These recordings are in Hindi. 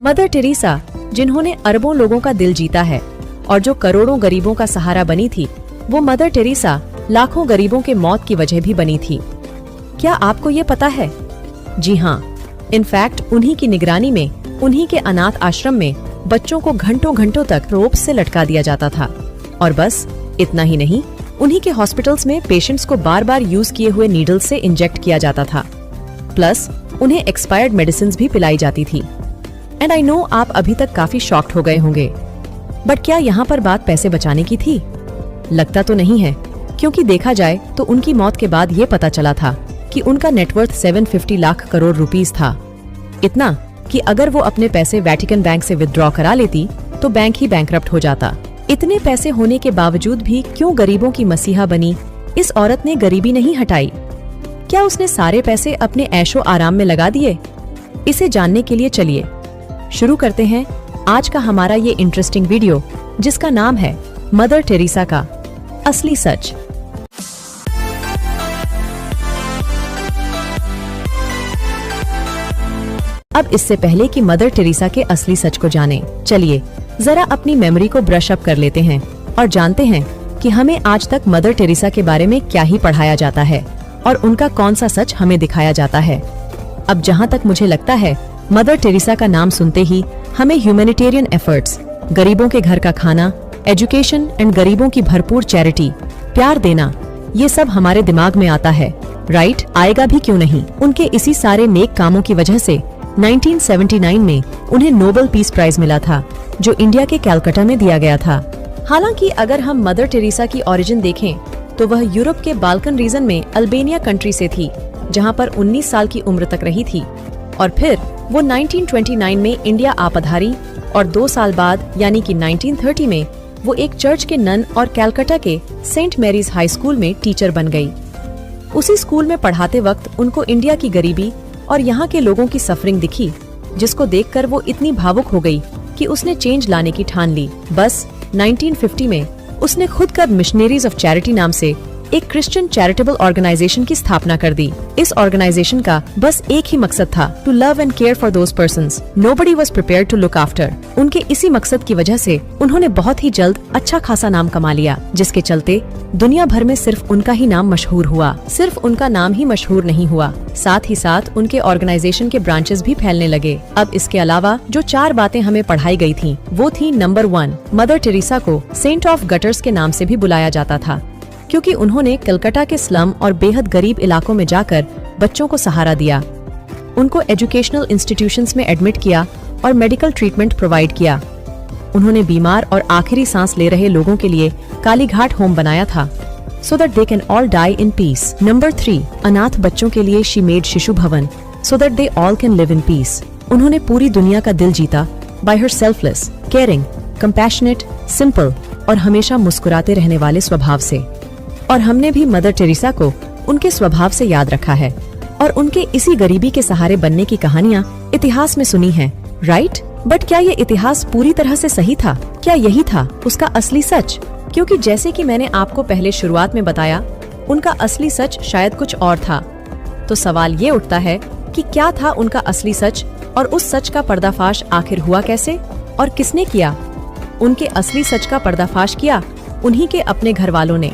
मदर टेरेसा, जिन्होंने अरबों लोगों का दिल जीता है और जो करोड़ों गरीबों का सहारा बनी थी, वो मदर टेरेसा लाखों गरीबों के मौत की वजह भी बनी थी। क्या आपको ये पता है? जी हाँ, इनफैक्ट उन्हीं की निगरानी में, उन्हीं के अनाथ आश्रम में बच्चों को घंटों घंटों तक रोप से लटका दिया जाता था। और बस इतना ही नहीं, उन्हीं के हॉस्पिटल्स में पेशेंट्स को बार बार यूज किए हुए नीडल से इंजेक्ट किया जाता था। प्लस उन्हें एक्सपायर्ड मेडिसिन भी पिलाई जाती थी। एंड आई नो आप अभी तक काफी शॉक्ड हो गए होंगे, बट क्या यहाँ पर बात पैसे बचाने की थी? लगता तो नहीं है, क्योंकि देखा जाए तो उनकी मौत के बाद ये पता चला था कि उनका नेटवर्थ 750 लाख करोड़ रुपीस था। इतना कि अगर वो अपने पैसे वेटिकन बैंक से विथड्रॉ करा लेती तो बैंक ही बैंकरप्ट हो जाता। इतने पैसे होने के बावजूद भी क्यों गरीबों की मसीहा बनी इस औरत ने गरीबी नहीं हटाई? क्या उसने सारे पैसे अपने ऐशो आराम में लगा दिए? इसे जानने के लिए चलिए शुरू करते हैं आज का हमारा ये इंटरेस्टिंग वीडियो, जिसका नाम है मदर टेरेसा का असली सच। अब इससे पहले कि मदर टेरेसा के असली सच को जानें, चलिए जरा अपनी मेमोरी को ब्रश अप कर लेते हैं और जानते हैं कि हमें आज तक मदर टेरेसा के बारे में क्या ही पढ़ाया जाता है और उनका कौन सा सच हमें दिखाया जाता है। अब जहाँ तक मुझे लगता है, मदर टेरेसा का नाम सुनते ही हमें ह्यूमैनिटेरियन एफर्ट्स, गरीबों के घर का खाना, एजुकेशन एंड गरीबों की भरपूर चैरिटी, प्यार देना, ये सब हमारे दिमाग में आता है। राइट? आएगा भी क्यों नहीं। उनके इसी सारे नेक कामों की वजह से 1979 में उन्हें नोबेल पीस प्राइज मिला था, जो इंडिया के कैलकाटा में दिया गया था। हालांकि अगर हम मदर टेरेसा की ओरिजिन देखें तो वह यूरोप के बाल्कन रीजन में अल्बेनिया कंट्री से थी, जहां पर 19 साल की उम्र तक रही थी और फिर वो 1929 में इंडिया आ पधारी और 2 साल बाद यानी कि 1930 में वो एक चर्च के नन और कैलकाटा के सेंट मैरीज हाई स्कूल में टीचर बन गई। उसी स्कूल में पढ़ाते वक्त उनको इंडिया की गरीबी और यहाँ के लोगों की सफरिंग दिखी, जिसको देखकर वो इतनी भावुक हो गई कि उसने चेंज लाने की ठान ली। बस 1950 में उसने खुद कर मिशनरीज ऑफ चैरिटी नाम से एक क्रिश्चियन चैरिटेबल ऑर्गेनाइजेशन की स्थापना कर दी। इस ऑर्गेनाइजेशन का बस एक ही मकसद था, to love and care for those persons nobody was prepared to look after. उनके इसी मकसद की वजह से उन्होंने बहुत ही जल्द अच्छा खासा नाम कमा लिया, जिसके चलते दुनिया भर में सिर्फ उनका ही नाम मशहूर हुआ। सिर्फ उनका नाम ही मशहूर नहीं हुआ, साथ ही साथ उनके ऑर्गेनाइजेशन के ब्रांचेस भी फैलने लगे। अब इसके अलावा जो 4 बातें हमें पढ़ाई गई थी, वो थी नंबर 1, मदर टेरेसा को सेंट ऑफ गटर्स के नाम से भी बुलाया जाता था, क्योंकि उन्होंने कलकत्ता के स्लम और बेहद गरीब इलाकों में जाकर बच्चों को सहारा दिया, उनको एजुकेशनल इंस्टीट्यूशंस में एडमिट किया और मेडिकल ट्रीटमेंट प्रोवाइड किया। उन्होंने बीमार और आखिरी सांस ले रहे लोगों के लिए कालीघाट होम बनाया था, so that they can all die in peace. Number 3, अनाथ बच्चों के लिए she made Shishu Bhavan, so that they all can live in peace. उन्होंने पूरी दुनिया का दिल जीता by her selfless, caring, compassionate, simple और हमेशा मुस्कुराते रहने वाले स्वभाव से। और हमने भी मदर टेरेसा को उनके स्वभाव से याद रखा है और उनके इसी गरीबी के सहारे बनने की कहानियाँ इतिहास में सुनी हैं, राइट? बट क्या ये इतिहास पूरी तरह से सही था? क्या यही था उसका असली सच? क्योंकि जैसे कि मैंने आपको पहले शुरुआत में बताया, उनका असली सच शायद कुछ और था। तो सवाल ये उठता है कि क्या था उनका असली सच और उस सच का पर्दाफाश आखिर हुआ कैसे और किसने किया? उनके असली सच का पर्दाफाश किया उन्हीं के अपने घर वालों ने,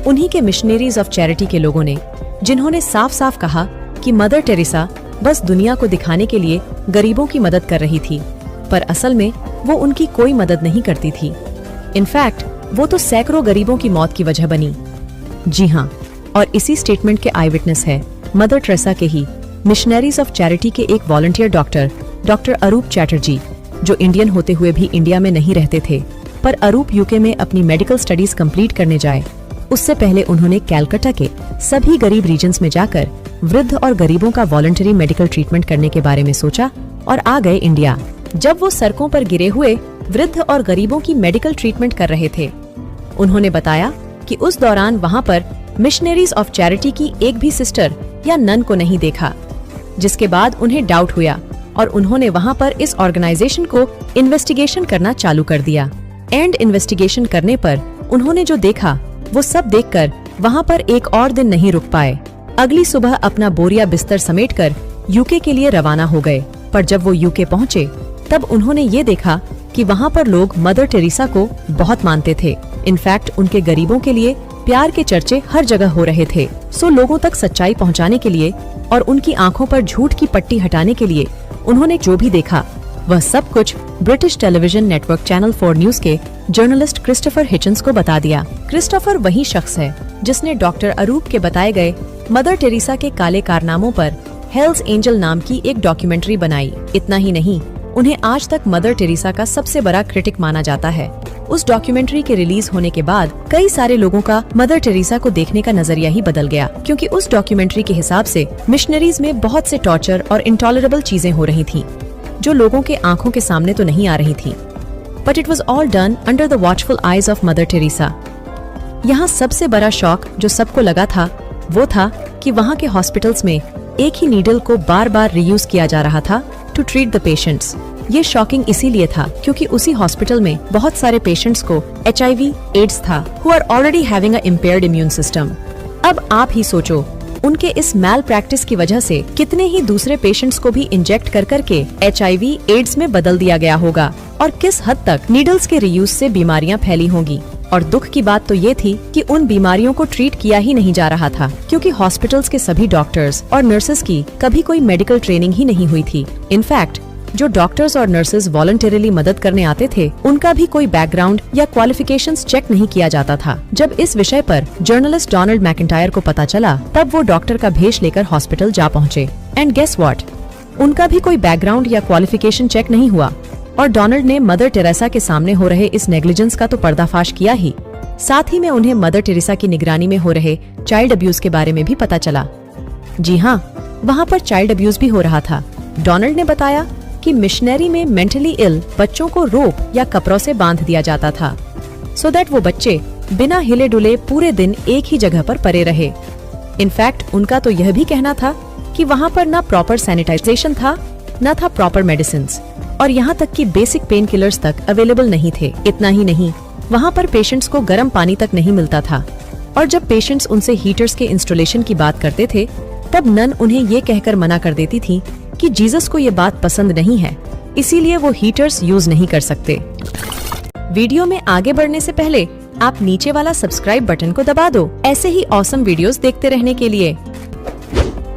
उन्हीं के मिशनरीज ऑफ चैरिटी के लोगों ने, जिन्होंने साफ साफ कहा कि मदर टेरेसा बस दुनिया को दिखाने के लिए गरीबों की मदद कर रही थी, पर असल में वो उनकी कोई मदद नहीं करती थी। इनफैक्ट वो तो सैकड़ों गरीबों की मौत की वजह बनी। जी हाँ, और इसी स्टेटमेंट के आई विटनेस है मदर टेरेसा के ही मिशनरीज ऑफ चैरिटी के एक वॉलंटियर डॉक्टर अरूप चैटर्जी, जो इंडियन होते हुए भी इंडिया में नहीं रहते थे, पर अरूप यूके में अपनी मेडिकल स्टडीज कंप्लीट करने जाए उससे पहले उन्होंने कैलकाटा के सभी गरीब रीजन्स में जाकर वृद्ध और गरीबों का वॉलंटरी मेडिकल ट्रीटमेंट करने के बारे में सोचा और आ गए इंडिया। जब वो सड़कों पर गिरे हुए वृद्ध और गरीबों की मेडिकल ट्रीटमेंट कर रहे थे, उन्होंने बताया कि उस दौरान वहाँ पर मिशनरीज ऑफ चैरिटी की एक भी सिस्टर या नन को नहीं देखा, जिसके बाद उन्हें डाउट हुआ और उन्होंने वहाँ पर इस ऑर्गेनाइजेशन को इन्वेस्टिगेशन करना चालू कर दिया। एंड इन्वेस्टिगेशन करने पर उन्होंने जो देखा वो सब देखकर वहाँ पर एक और दिन नहीं रुक पाए। अगली सुबह अपना बोरिया बिस्तर समेटकर यूके के लिए रवाना हो गए पर जब वो यूके पहुँचे तब उन्होंने ये देखा कि वहाँ पर लोग मदर टेरेसा को बहुत मानते थे। इनफैक्ट उनके गरीबों के लिए प्यार के चर्चे हर जगह हो रहे थे। सो लोगों तक सच्चाई पहुँचाने के लिए और उनकी आंखों पर झूठ की पट्टी हटाने के लिए उन्होंने जो भी देखा वह सब कुछ British television network channel 4 news के जर्नलिस्ट क्रिस्टोफर हिचन्स को बता दिया। क्रिस्टोफर वही शख्स है जिसने डॉक्टर अरूप के बताए गए मदर टेरेसा के काले कारनामों पर हेल्स एंजल नाम की एक डॉक्यूमेंट्री बनाई। इतना ही नहीं, उन्हें आज तक मदर टेरेसा का सबसे बड़ा क्रिटिक माना जाता है। उस डॉक्यूमेंट्री के रिलीज होने के बाद कई सारे लोगों का मदर टेरेसा को देखने का नजरिया ही बदल गया, क्योंकि उस डॉक्यूमेंट्री के हिसाब से मिशनरीज में बहुत से टॉर्चर और इंटॉलरेबल चीजें हो रही थीं, जो लोगों के आंखों के सामने तो नहीं आ रही थी। But it was all done under the watchful eyes of mother Teresa. यहाँ सबसे बड़ा शॉक जो सबको लगा था वो था कि वहाँ के हॉस्पिटल्स में एक ही नीडल को बार बार रीयूज किया जा रहा था टू ट्रीट द पेशेंट्स। ये शॉकिंग इसीलिए था क्योंकि उसी हॉस्पिटल में बहुत सारे पेशेंट्स को HIV एड्स था, who are already having a impaired immune system. अब आप ही सोचो, उनके इस मैल प्रैक्टिस की वजह से कितने ही दूसरे पेशेंट्स को भी इंजेक्ट कर करके HIV एड्स में बदल दिया गया होगा, और किस हद तक नीडल्स के रीयूज से बीमारियां फैली होंगी। और दुख की बात तो ये थी कि उन बीमारियों को ट्रीट किया ही नहीं जा रहा था, क्योंकि हॉस्पिटल्स के सभी डॉक्टर्स और नर्सेस की कभी कोई मेडिकल ट्रेनिंग ही नहीं हुई थी। इनफैक्ट जो डॉक्टर्स और नर्सेस वॉलंटरीली मदद करने आते थे, उनका भी कोई बैकग्राउंड या क्वालिफिकेशंस चेक नहीं किया जाता था। जब इस विषय पर जर्नलिस्ट डोनाल्ड मैकिंटायर को पता चला, तब वो डॉक्टर का भेष लेकर हॉस्पिटल जा पहुँचे। एंड गेस व्हाट, उनका भी कोई बैकग्राउंड या क्वालिफिकेशन चेक नहीं हुआ, और डोनाल्ड ने मदर टेरेसा के सामने हो रहे इस नेग्लिजेंस का तो पर्दाफाश किया ही, साथ ही में उन्हें मदर टेरेसा की निगरानी में हो रहे चाइल्ड अब्यूज के बारे में भी पता चला। जी हाँ, वहाँ पर चाइल्ड अब्यूज भी हो रहा था। डोनाल्ड ने बताया कि मिशनरी में मेंटली इल बच्चों को रोप या कपड़ों से बांध दिया जाता था, सो दैट वो बच्चे बिना हिले डुले पूरे दिन एक ही जगह पर पड़े रहे। इनफैक्ट उनका तो यह भी कहना था कि वहाँ पर न प्रॉपर सैनिटाइजेशन था, न था प्रॉपर मेडिसिन, और यहाँ तक कि बेसिक पेन किलर्स तक अवेलेबल नहीं थे। इतना ही नहीं, वहाँ पर पेशेंट्स को गर्म पानी तक नहीं मिलता था, और जब पेशेंट्स उनसे हीटर्स के इंस्टॉलेशन की बात करते थे, तब नन उन्हें ये कहकर मना कर देती थी कि जीसस को ये बात पसंद नहीं है, इसीलिए वो हीटर्स यूज नहीं कर सकते। वीडियो में आगे बढ़ने से पहले आप नीचे वाला सब्सक्राइब बटन को दबा दो, ऐसे ही ऑसम वीडियोस देखते रहने के लिए।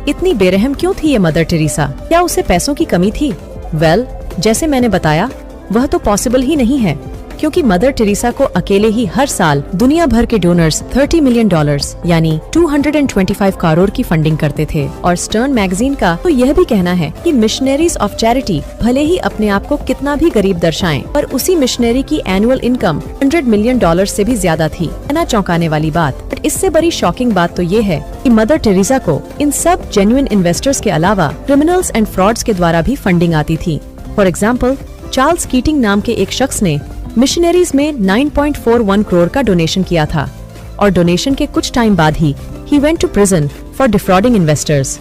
इतनी बेरहम क्यों थी ये मदर टेरेसा? क्या उसे पैसों की कमी थी? वेल, जैसे मैंने बताया, वह तो पॉसिबल ही नहीं है, क्योंकि मदर टेरेसा को अकेले ही हर साल दुनिया भर के डोनर्स $30 मिलियन यानी 225 करोड़ की फंडिंग करते थे। और स्टर्न मैगजीन का तो यह भी कहना है कि मिशनरीज ऑफ चैरिटी भले ही अपने आप को कितना भी गरीब दर्शाएं, पर उसी मिशनरी की एनुअल इनकम $100 मिलियन से भी ज्यादा थी। ना चौंकाने वाली बात, बट इससे बड़ी शॉकिंग बात तो ये है कि मदर टेरेसा को इन सब जेन्युइन इन्वेस्टर्स के अलावा क्रिमिनल्स एंड फ्रॉड्स के द्वारा भी फंडिंग आती थी। फॉर एग्जाम्पल, चार्ल्स कीटिंग नाम के एक शख्स ने मिशनरीज में 9.41 करोड़ का डोनेशन किया था, और डोनेशन के कुछ टाइम बाद ही went to prison for defrauding investors.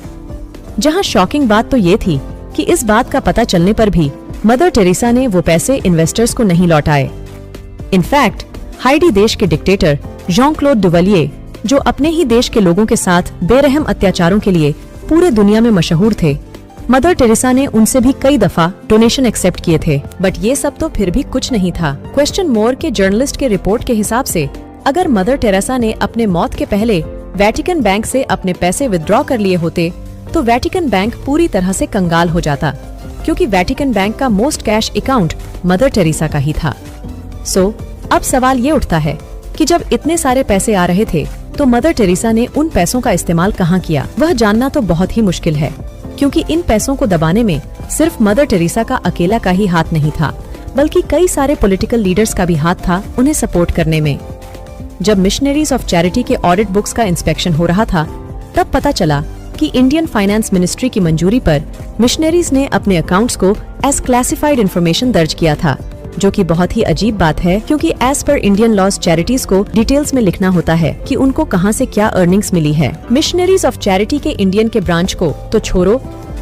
जहां शॉकिंग बात तो ये थी कि इस बात का पता चलने पर भी मदर टेरेसा ने वो पैसे इन्वेस्टर्स को नहीं लौटाए। इनफैक्ट हाइडी देश के डिक्टेटर जॉन क्लोड डुवलिए, जो अपने ही देश के लोगों के साथ बेरहम अत्याचारों के लिए पूरे दुनिया में मशहूर थे, मदर टेरेसा ने उनसे भी कई दफा डोनेशन एक्सेप्ट किए थे। बट ये सब तो फिर भी कुछ नहीं था। क्वेश्चन मोर के जर्नलिस्ट के रिपोर्ट के हिसाब से अगर मदर टेरेसा ने अपने मौत के पहले वेटिकन बैंक से अपने पैसे विथड्रॉ कर लिए होते, तो वेटिकन बैंक पूरी तरह से कंगाल हो जाता, क्योंकि वेटिकन बैंक का most cash account mother Teresa का ही था। सो अब सवाल ये उठता है कि जब इतने सारे पैसे आ रहे थे, तो मदर टेरेसा ने उन पैसों का इस्तेमाल कहाँ किया? वह जानना तो बहुत ही मुश्किल है, क्योंकि इन पैसों को दबाने में सिर्फ मदर टेरेसा का अकेला का ही हाथ नहीं था, बल्कि कई सारे पॉलिटिकल लीडर्स का भी हाथ था उन्हें सपोर्ट करने में। जब मिशनरीज ऑफ चैरिटी के ऑडिट बुक्स का इंस्पेक्शन हो रहा था, तब पता चला कि इंडियन फाइनेंस मिनिस्ट्री की मंजूरी पर मिशनरीज ने अपने अकाउंट्स को एज क्लासिफाइड इंफॉर्मेशन दर्ज किया था, जो कि बहुत ही अजीब बात है, क्योंकि as per Indian laws charities को डिटेल्स में लिखना होता है कि उनको कहां से क्या अर्निंग्स मिली है। मिशनरीज ऑफ चैरिटी के इंडियन के ब्रांच को तो छोड़ो,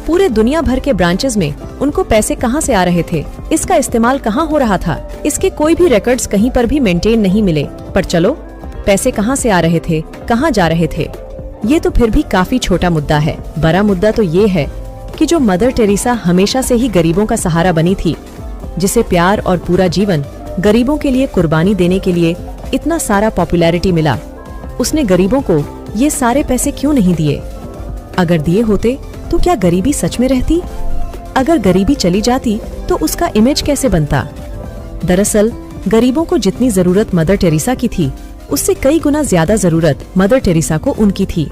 पूरे दुनिया भर के ब्रांचेस में उनको पैसे कहां से आ रहे थे, इसका इस्तेमाल कहां हो रहा था, इसके कोई भी रिकॉर्ड्स कहीं पर भी मेंटेन नहीं मिले। पर चलो, पैसे कहां से आ रहे थे, कहां जा रहे थे, ये तो फिर भी काफी छोटा मुद्दा है। बड़ा मुद्दा तो ये है कि जो मदर टेरेसा हमेशा से ही गरीबों का सहारा बनी थी, जिसे प्यार और पूरा जीवन गरीबों के लिए कुर्बानी देने के लिए इतना सारा पॉपुलैरिटी मिला, उसने गरीबों को ये सारे पैसे क्यों नहीं दिए? अगर दिए होते तो क्या गरीबी सच में रहती? अगर गरीबी चली जाती तो उसका इमेज कैसे बनता? दरअसल गरीबों को जितनी जरूरत मदर टेरेसा की थी, उससे कई गुना ज्यादा जरूरत मदर टेरेसा को उनकी थी।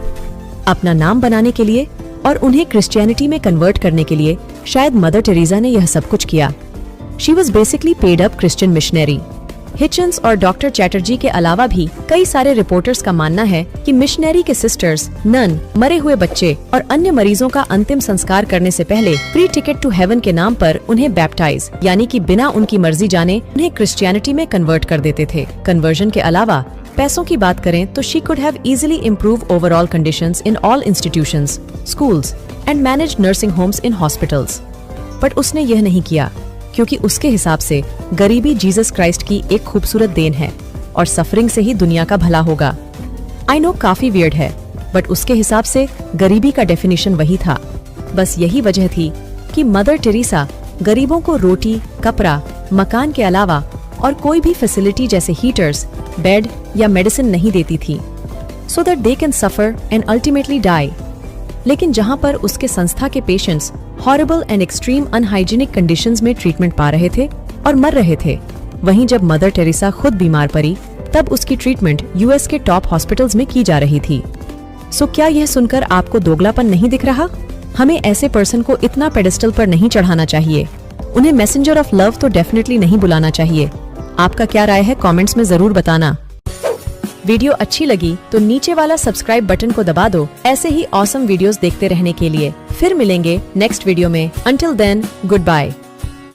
अपना नाम बनाने के लिए और उन्हें क्रिश्चियनिटी में कन्वर्ट करने के लिए शायद मदर टेरेसा ने यह सब कुछ किया। She was basically paid up Christian missionary. Hitchens और डॉक्टर चैटर्जी के अलावा भी कई सारे रिपोर्टर्स का मानना है कि मिशनरी के सिस्टर्स, नन, मरे हुए बच्चे और अन्य मरीजों का अंतिम संस्कार करने से पहले फ्री टिकट टू हेवन के नाम पर उन्हें बैप्टाइज यानी कि बिना उनकी मर्जी जाने उन्हें क्रिश्चियनिटी में कन्वर्ट कर देते थे। कन्वर्जन के अलावा पैसों की बात करें तो she could have easily improve overall conditions in all institutions, schools and manage nursing homes in hospitals. But उसने यह नहीं किया, क्योंकि उसके हिसाब से गरीबी जीसस क्राइस्ट की एक खूबसूरत देन है और सफरिंग से ही दुनिया का भला होगा। आई नो काफी वियर्ड है, बट उसके हिसाब से गरीबी का डेफिनेशन वही था। बस यही वजह थी कि मदर टेरेसा गरीबों को रोटी, कपड़ा, मकान के अलावा और कोई भी फैसिलिटी जैसे हीटर्स, बेड या मेडिसिन नहीं देती थी, so that they can suffer and ultimately die. लेकिन जहां पर उसके संस्था के patients horrible and extreme unhygienic conditions में ट्रीटमेंट पा रहे थे और मर रहे थे, वहीं जब मदर टेरेसा खुद बीमार पड़ी तब उसकी ट्रीटमेंट यूएस के टॉप हॉस्पिटल्स में की जा रही थी। सो क्या यह सुनकर आपको दोगलापन नहीं दिख रहा? हमें ऐसे पर्सन को इतना पेडेस्टल पर नहीं चढ़ाना चाहिए। उन्हें मैसेंजर ऑफ लव तो डेफिनेटली नहीं बुलाना चाहिए। आपका क्या राय है कमेंट्स में जरूर बताना। वीडियो अच्छी लगी तो नीचे वाला सब्सक्राइब बटन को दबा दो ऐसे ही ऑसम वीडियोस देखते रहने के लिए। फिर मिलेंगे नेक्स्ट वीडियो में। Until then, good bye.